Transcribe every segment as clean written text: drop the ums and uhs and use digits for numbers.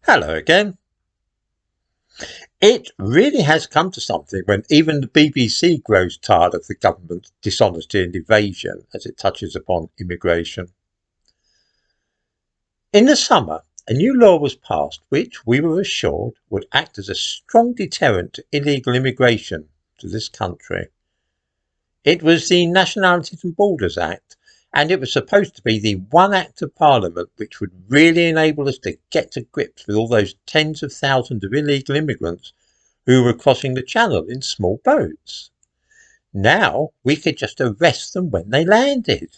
Hello again. It really has come to something when even the BBC grows tired of the government's dishonesty and evasion as it touches upon immigration. In the summer, a new law was passed which, we were assured, would act as a strong deterrent to illegal immigration to this country. It was the Nationality and Borders Act, and it was supposed to be the one act of Parliament which would really enable us to get to grips with all those tens of thousands of illegal immigrants who were crossing the channel in small boats. Now we could just arrest them when they landed.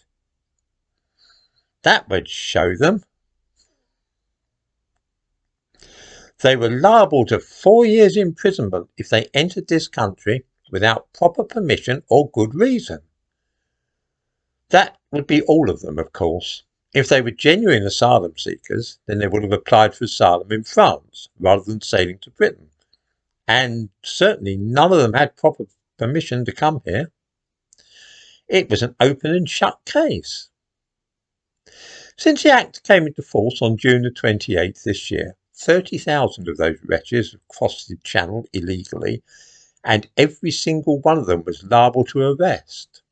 That would show them. They were liable to 4 years imprisonment if they entered this country without proper permission or good reason. That would be all of them, of course. If they were genuine asylum seekers, then they would have applied for asylum in France rather than sailing to Britain. And certainly none of them had proper permission to come here. It was an open and shut case. Since the Act came into force on June the 28th this year, 30,000 of those wretches have crossed the channel illegally, and every single one of them was liable to arrest.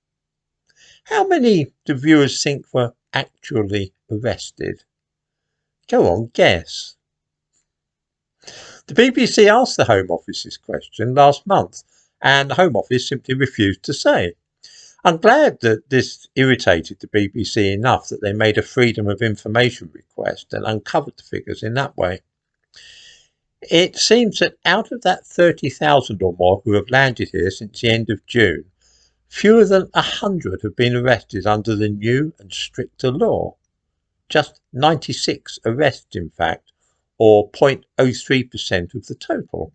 How many do viewers think were actually arrested? Go on, guess. The BBC asked the Home Office this question last month, and the Home Office simply refused to say. I'm glad that this irritated the BBC enough that they made a Freedom of Information request and uncovered the figures in that way. It seems that out of that 30,000 or more who have landed here since the end of June, fewer than 100 have been arrested under the new and stricter law. Just 96 arrests, in fact, or 0.03% of the total.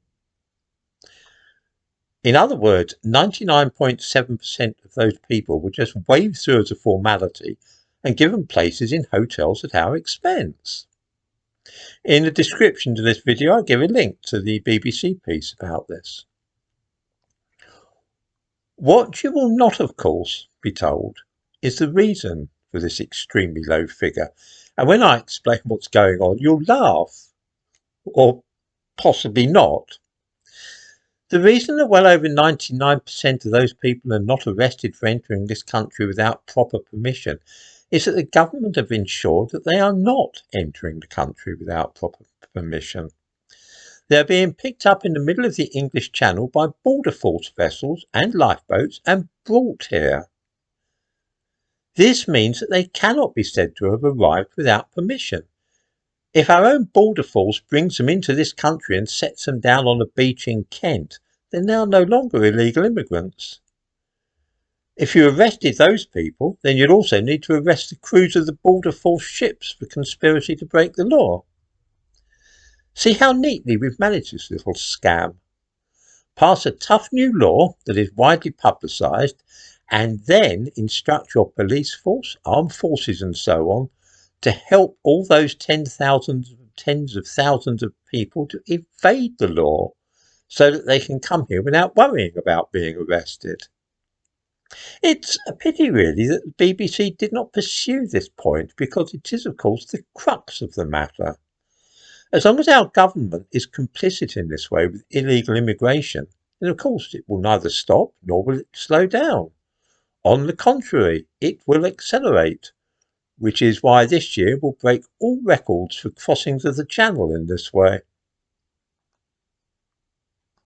In other words, 99.7% of those people were just waved through as a formality and given places in hotels at our expense. In the description to this video, I give a link to the BBC piece about this. What you will not, of course, be told is the reason for this extremely low figure. And when I explain what's going on, you'll laugh. Or possibly not. The reason that well over 99% of those people are not arrested for entering this country without proper permission is that the government have ensured that they are not entering the country without proper permission. They are being picked up in the middle of the English Channel by border force vessels and lifeboats and brought here. This means that they cannot be said to have arrived without permission. If our own border force brings them into this country and sets them down on a beach in Kent, then they are no longer illegal immigrants. If you arrested those people, then you'd also need to arrest the crews of the border force ships for conspiracy to break the law. See how neatly we've managed this little scam. Pass a tough new law that is widely publicised, and then instruct your police force, armed forces and so on, to help all those tens of thousands of people to evade the law so that they can come here without worrying about being arrested. It's a pity really that the BBC did not pursue this point, because it is of course the crux of the matter. As long as our government is complicit in this way with illegal immigration, then of course it will neither stop nor will it slow down. On the contrary, it will accelerate, which is why this year will break all records for crossings of the Channel in this way.